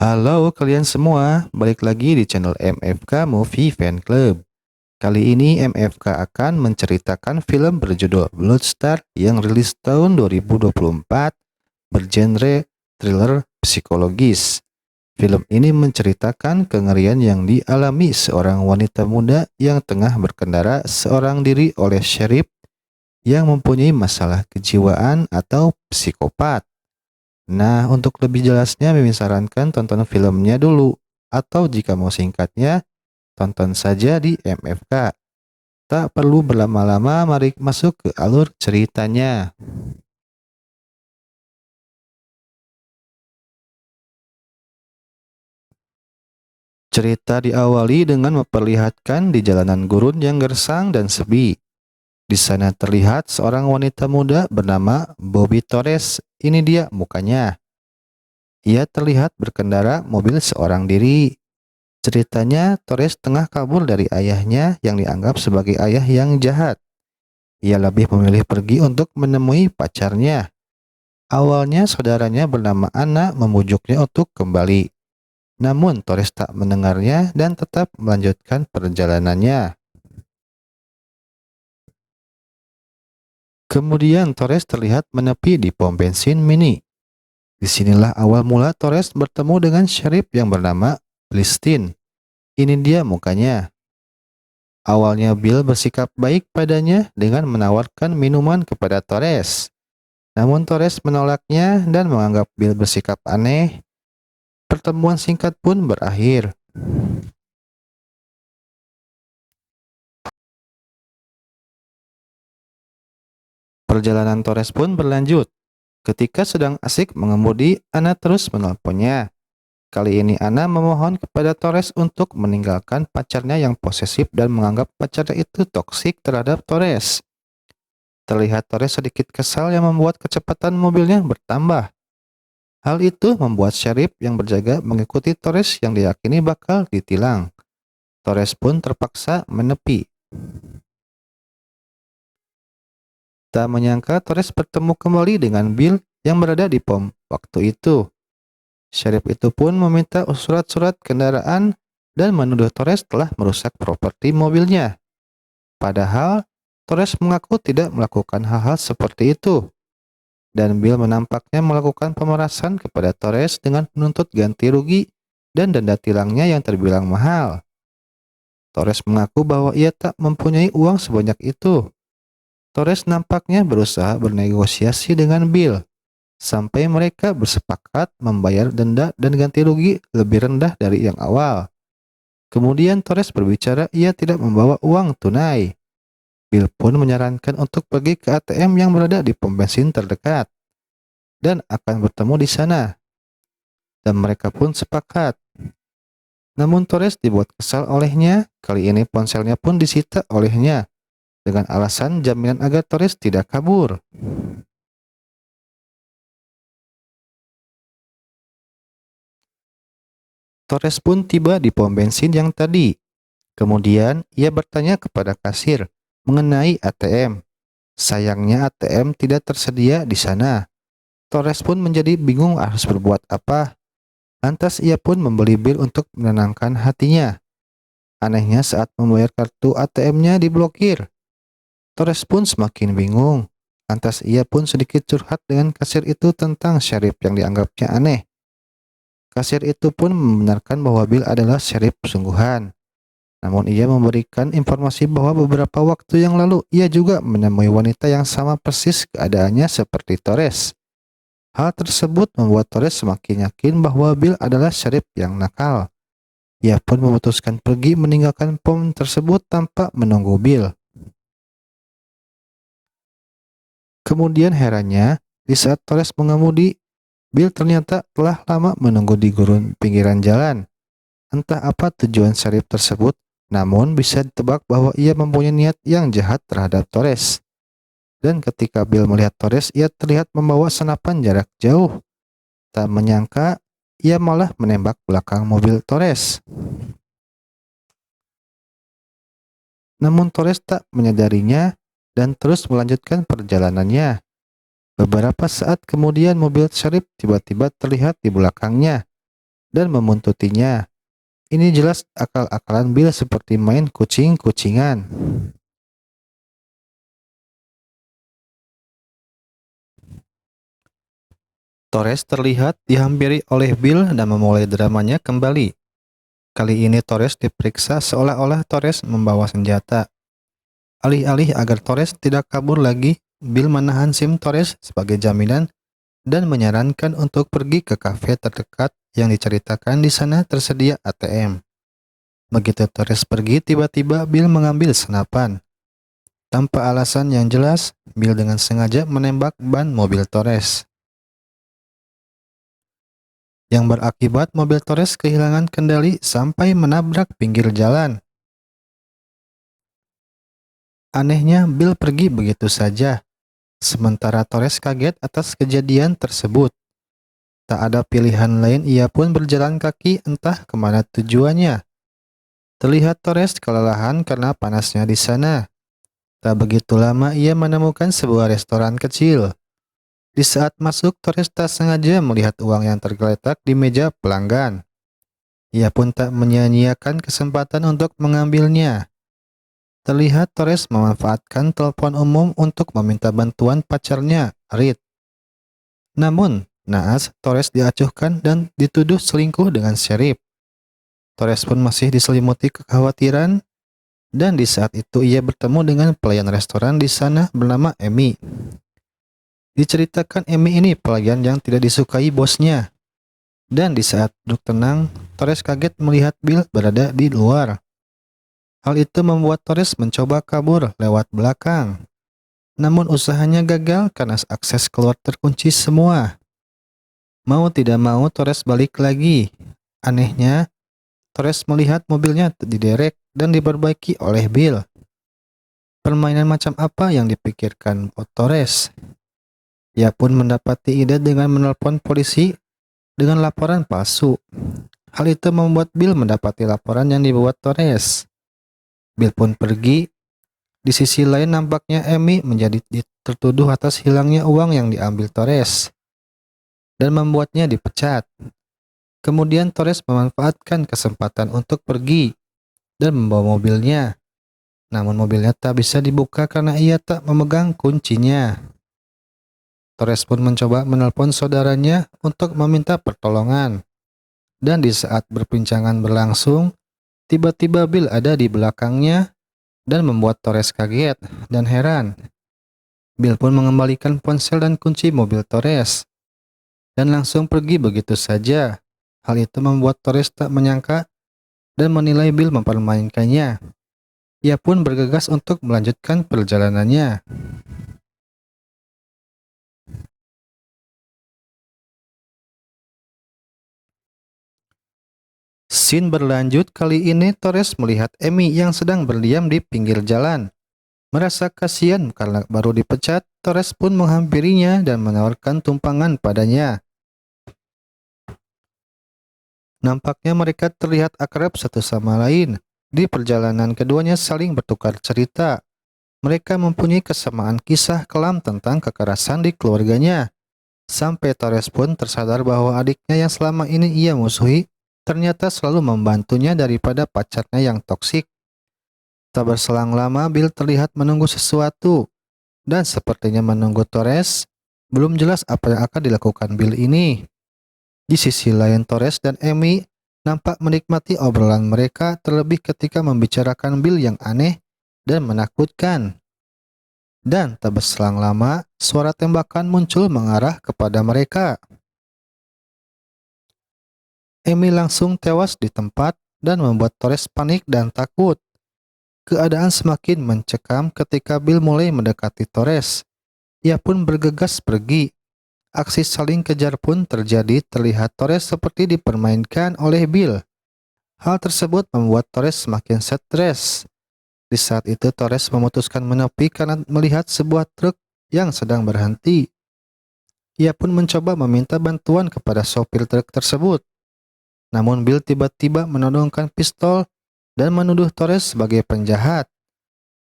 Halo kalian semua, balik lagi di channel MFK Movie Fan Club. Kali ini MFK akan menceritakan film berjudul Bloodstar yang rilis tahun 2024 bergenre thriller psikologis. Film ini menceritakan kengerian yang dialami seorang wanita muda yang tengah berkendara seorang diri oleh sheriff yang mempunyai masalah kejiwaan atau psikopat. Nah, untuk lebih jelasnya Mimin sarankan tonton filmnya dulu. Atau jika mau singkatnya, tonton saja di MFK. Tak perlu berlama-lama, mari masuk ke alur ceritanya. Cerita diawali dengan memperlihatkan di jalanan gurun yang gersang dan sepi. Di sana terlihat seorang wanita muda bernama Bobby Torres. Ini dia mukanya. Ia terlihat berkendara mobil seorang diri. Ceritanya, Torres tengah kabur dari ayahnya yang dianggap sebagai ayah yang jahat. Ia lebih memilih pergi untuk menemui pacarnya. Awalnya saudaranya bernama Anna memujuknya untuk kembali. Namun Torres tak mendengarnya dan tetap melanjutkan perjalanannya. Kemudian Torres terlihat menepi di pom bensin mini. Disinilah awal mula Torres bertemu dengan sheriff yang bernama Listin. Ini dia mukanya. Awalnya Bill bersikap baik padanya dengan menawarkan minuman kepada Torres. Namun Torres menolaknya dan menganggap Bill bersikap aneh. Pertemuan singkat pun berakhir. Perjalanan Torres pun berlanjut. Ketika sedang asik mengemudi, Ana terus menelponnya. Kali ini Ana memohon kepada Torres untuk meninggalkan pacarnya yang posesif dan menganggap pacarnya itu toksik terhadap Torres. Terlihat Torres sedikit kesal yang membuat kecepatan mobilnya bertambah. Hal itu membuat sheriff yang berjaga mengikuti Torres yang diyakini bakal ditilang. Torres pun terpaksa menepi. Tak menyangka Torres bertemu kembali dengan Bill yang berada di pom waktu itu. Sheriff itu pun meminta surat-surat kendaraan dan menuduh Torres telah merusak properti mobilnya. Padahal Torres mengaku tidak melakukan hal-hal seperti itu. Dan Bill menampaknya melakukan pemerasan kepada Torres dengan menuntut ganti rugi dan denda tilangnya yang terbilang mahal. Torres mengaku bahwa ia tak mempunyai uang sebanyak itu. Torres nampaknya berusaha bernegosiasi dengan Bill, sampai mereka bersepakat membayar denda dan ganti rugi lebih rendah dari yang awal. Kemudian Torres berbicara ia tidak membawa uang tunai. Bill pun menyarankan untuk pergi ke ATM yang berada di pom bensin terdekat dan akan bertemu di sana. Dan mereka pun sepakat. Namun Torres dibuat kesal olehnya, kali ini ponselnya pun disita olehnya dengan alasan jaminan agar Torres tidak kabur. Torres pun tiba di pom bensin yang tadi. Kemudian ia bertanya kepada kasir mengenai ATM. Sayangnya ATM tidak tersedia di sana. Torres pun menjadi bingung harus berbuat apa. Lantas ia pun membeli bir untuk menenangkan hatinya. Anehnya saat membayar kartu ATM-nya diblokir. Torres pun semakin bingung. Lantas ia pun sedikit curhat dengan kasir itu tentang sheriff yang dianggapnya aneh. Kasir itu pun membenarkan bahwa Bill adalah sheriff sungguhan. Namun ia memberikan informasi bahwa beberapa waktu yang lalu ia juga menemui wanita yang sama persis keadaannya seperti Torres. Hal tersebut membuat Torres semakin yakin bahwa Bill adalah sheriff yang nakal. Ia pun memutuskan pergi meninggalkan pom tersebut tanpa menunggu Bill. Kemudian herannya, di saat Torres mengemudi, Bill ternyata telah lama menunggu di gurun pinggiran jalan. Entah apa tujuan sheriff tersebut, namun bisa ditebak bahwa ia mempunyai niat yang jahat terhadap Torres. Dan ketika Bill melihat Torres, ia terlihat membawa senapan jarak jauh. Tak menyangka, ia malah menembak belakang mobil Torres. Namun Torres tak menyadarinya dan terus melanjutkan perjalanannya. Beberapa saat kemudian mobil sheriff tiba-tiba terlihat di belakangnya. dan membuntutinya. Ini jelas akal-akalan Bill seperti main kucing-kucingan. Torres terlihat dihampiri oleh Bill dan memulai dramanya kembali. Kali ini Torres diperiksa seolah-olah Torres membawa senjata. Alih-alih agar Torres tidak kabur lagi, Bill menahan SIM Torres sebagai jaminan dan menyarankan untuk pergi ke kafe terdekat yang diceritakan di sana tersedia ATM. Begitu Torres pergi, tiba-tiba Bill mengambil senapan. Tanpa alasan yang jelas, Bill dengan sengaja menembak ban mobil Torres, yang berakibat mobil Torres kehilangan kendali sampai menabrak pinggir jalan. Anehnya, Bill pergi begitu saja, sementara Torres kaget atas kejadian tersebut. Tak ada pilihan lain, ia pun berjalan kaki entah kemana tujuannya. Terlihat Torres kelelahan karena panasnya di sana. Tak begitu lama ia menemukan sebuah restoran kecil. Di saat masuk, Torres tak sengaja melihat uang yang tergeletak di meja pelanggan. Ia pun tak menyia-nyiakan kesempatan untuk mengambilnya. Terlihat Torres memanfaatkan telepon umum untuk meminta bantuan pacarnya, Reed. Namun, naas Torres diacuhkan dan dituduh selingkuh dengan Sheriff. Torres pun masih diselimuti kekhawatiran, dan di saat itu ia bertemu dengan pelayan restoran di sana bernama Amy. Diceritakan Amy ini pelayan yang tidak disukai bosnya. Dan di saat duduk tenang, Torres kaget melihat Bill berada di luar. Hal itu membuat Torres mencoba kabur lewat belakang. Namun usahanya gagal karena akses keluar terkunci semua. Mau tidak mau Torres balik lagi. Anehnya, Torres melihat mobilnya diderek dan diperbaiki oleh Bill. Permainan macam apa yang dipikirkan Torres? Ia pun mendapati ide dengan menelpon polisi dengan laporan palsu. Hal itu membuat Bill mendapati laporan yang dibuat Torres. Bill pun pergi. Di sisi lain nampaknya Amy menjadi tertuduh atas hilangnya uang yang diambil Torres dan membuatnya dipecat. Kemudian Torres memanfaatkan kesempatan untuk pergi dan membawa mobilnya. Namun mobilnya tak bisa dibuka karena ia tak memegang kuncinya. Torres pun mencoba menelpon saudaranya untuk meminta pertolongan. Dan di saat perbincangan berlangsung, tiba-tiba Bill ada di belakangnya dan membuat Torres kaget dan heran. Bill pun mengembalikan ponsel dan kunci mobil Torres dan langsung pergi begitu saja. Hal itu membuat Torres tak menyangka dan menilai Bill mempermainkannya. Ia pun bergegas untuk melanjutkan perjalanannya. Scene berlanjut, kali ini Torres melihat Amy yang sedang berdiam di pinggir jalan. Merasa kasihan karena baru dipecat, Torres pun menghampirinya dan menawarkan tumpangan padanya. Nampaknya mereka terlihat akrab satu sama lain. Di perjalanan keduanya saling bertukar cerita. Mereka mempunyai kesamaan kisah kelam tentang kekerasan di keluarganya. Sampai Torres pun tersadar bahwa adiknya yang selama ini ia musuhi ternyata selalu membantunya daripada pacarnya yang toksik. Tak berselang lama, Bill terlihat menunggu sesuatu, dan sepertinya menunggu Torres. Belum jelas apa yang akan dilakukan Bill ini. Di sisi lain, Torres dan Amy nampak menikmati obrolan mereka, terlebih ketika membicarakan Bill yang aneh dan menakutkan. Dan tak berselang lama, suara tembakan muncul mengarah kepada mereka. Amy langsung tewas di tempat dan membuat Torres panik dan takut. Keadaan semakin mencekam ketika Bill mulai mendekati Torres. Ia pun bergegas pergi. Aksi saling kejar pun terjadi, terlihat Torres seperti dipermainkan oleh Bill. Hal tersebut membuat Torres semakin stres. Di saat itu Torres memutuskan menepi karena melihat sebuah truk yang sedang berhenti. Ia pun mencoba meminta bantuan kepada sopir truk tersebut. Namun Bill tiba-tiba menodongkan pistol dan menuduh Torres sebagai penjahat.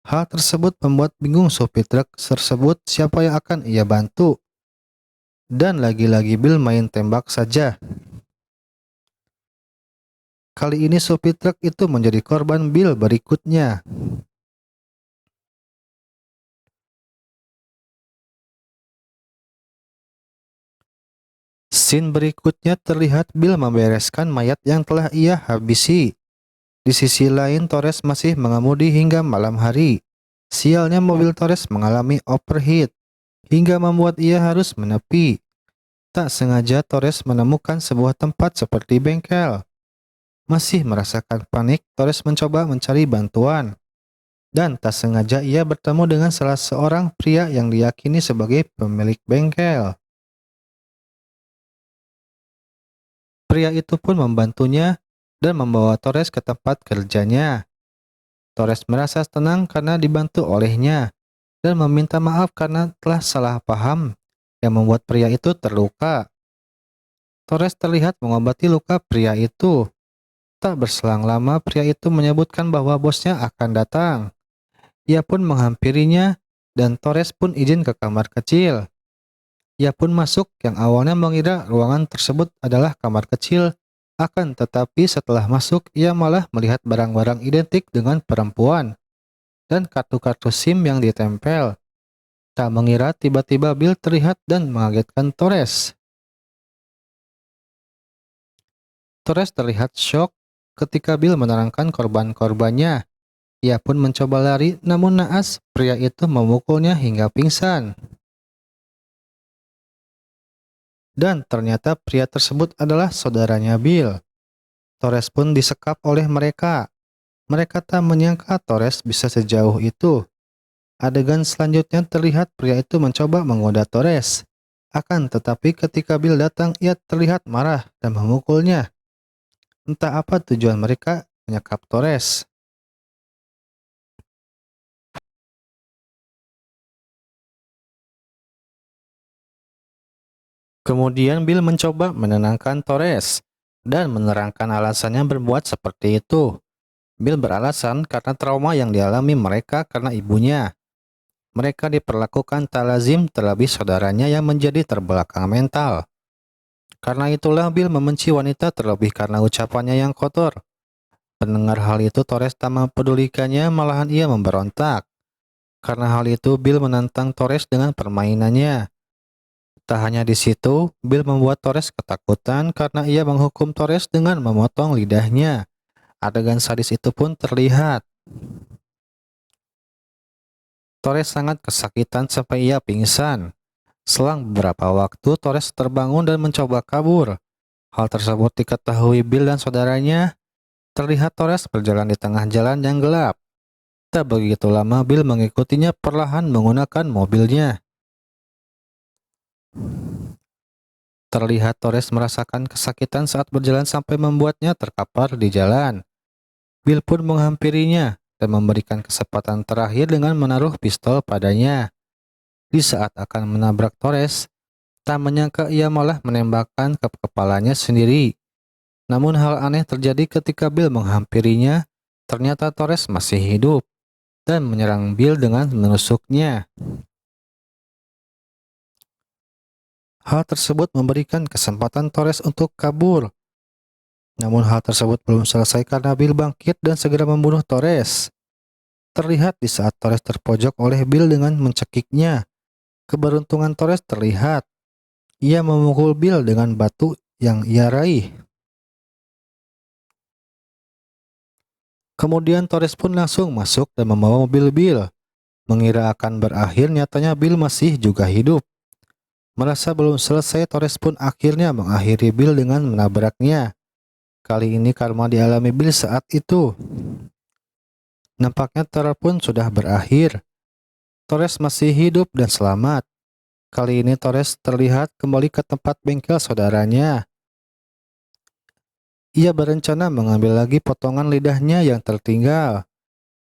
Hal tersebut membuat bingung sopir truk tersebut siapa yang akan ia bantu. Dan lagi-lagi Bill main tembak saja. Kali ini supir truk itu menjadi korban Bill berikutnya. Scene berikutnya terlihat Bill membereskan mayat yang telah ia habisi. Di sisi lain, Torres masih mengemudi hingga malam hari. Sialnya mobil Torres mengalami overheat hingga membuat ia harus menepi. Tak sengaja Torres menemukan sebuah tempat seperti bengkel. Masih merasakan panik, Torres mencoba mencari bantuan. Dan tak sengaja ia bertemu dengan salah seorang pria yang diyakini sebagai pemilik bengkel. Pria itu pun membantunya dan membawa Torres ke tempat kerjanya. Torres merasa tenang karena dibantu olehnya dan meminta maaf karena telah salah paham yang membuat pria itu terluka. Torres terlihat mengobati luka pria itu. Tak berselang lama, pria itu menyebutkan bahwa bosnya akan datang. Ia pun menghampirinya dan Torres pun izin ke kamar kecil. Ia pun masuk yang awalnya mengira ruangan tersebut adalah kamar kecil. Akan tetapi setelah masuk, ia malah melihat barang-barang identik dengan perempuan dan kartu-kartu SIM yang ditempel. Tak mengira tiba-tiba Bill terlihat dan mengagetkan Torres. Torres terlihat shock ketika Bill menerangkan korban-korbannya. Ia pun mencoba lari, namun naas pria itu memukulnya hingga pingsan. Dan ternyata pria tersebut adalah saudaranya Bill. Torres pun disekap oleh mereka. Mereka tak menyangka Torres bisa sejauh itu. Adegan selanjutnya terlihat pria itu mencoba menggoda Torres. Akan tetapi ketika Bill datang, ia terlihat marah dan memukulnya. Entah apa tujuan mereka menyekap Torres. Kemudian Bill mencoba menenangkan Torres dan menerangkan alasannya berbuat seperti itu. Bill beralasan karena trauma yang dialami mereka karena ibunya. Mereka diperlakukan tak lazim, terlebih saudaranya yang menjadi terbelakang mental. Karena itulah Bill membenci wanita terlebih karena ucapannya yang kotor. Mendengar hal itu, Torres tak mempedulikannya, malahan ia memberontak. Karena hal itu, Bill menantang Torres dengan permainannya. Tak hanya di situ, Bill membuat Torres ketakutan karena ia menghukum Torres dengan memotong lidahnya. Adegan sadis itu pun terlihat. Torres sangat kesakitan sampai ia pingsan. Selang beberapa waktu, Torres terbangun dan mencoba kabur. Hal tersebut diketahui Bill dan saudaranya. Terlihat Torres berjalan di tengah jalan yang gelap. Tak begitu lama, Bill mengikutinya perlahan menggunakan mobilnya. Terlihat Torres merasakan kesakitan saat berjalan sampai membuatnya terkapar di jalan. Bill pun menghampirinya dan memberikan kesempatan terakhir dengan menaruh pistol padanya. Di saat akan menabrak Torres, tak menyangka ia malah menembakkan ke kepalanya sendiri. Namun hal aneh terjadi ketika Bill menghampirinya. Ternyata Torres masih hidup dan menyerang Bill dengan menusuknya. Hal tersebut memberikan kesempatan Torres untuk kabur. Namun hal tersebut belum selesai karena Bill bangkit dan segera membunuh Torres. Terlihat di saat Torres terpojok oleh Bill dengan mencekiknya. Keberuntungan Torres terlihat. Ia memukul Bill dengan batu yang ia raih. Kemudian Torres pun langsung masuk dan membawa mobil Bill. Mengira akan berakhir, nyatanya Bill masih juga hidup. Merasa belum selesai, Torres pun akhirnya mengakhiri Bill dengan menabraknya. Kali ini karma dialami Bill saat itu. Nampaknya teror pun sudah berakhir. Torres masih hidup dan selamat. Kali ini Torres terlihat kembali ke tempat bengkel saudaranya. Ia berencana mengambil lagi potongan lidahnya yang tertinggal.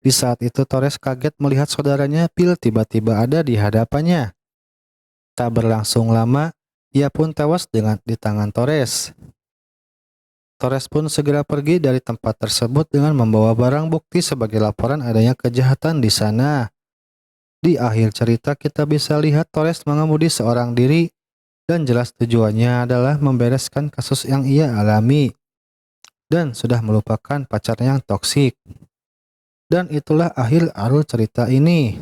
Di saat itu Torres kaget melihat saudaranya Bill tiba-tiba ada di hadapannya. Tak berlangsung lama, ia pun tewas di tangan Torres. Torres pun segera pergi dari tempat tersebut dengan membawa barang bukti sebagai laporan adanya kejahatan di sana. Di akhir cerita kita bisa lihat Torres mengemudi seorang diri dan jelas tujuannya adalah membereskan kasus yang ia alami. dan sudah melupakan pacarnya yang toksik. Dan itulah akhir alur cerita ini.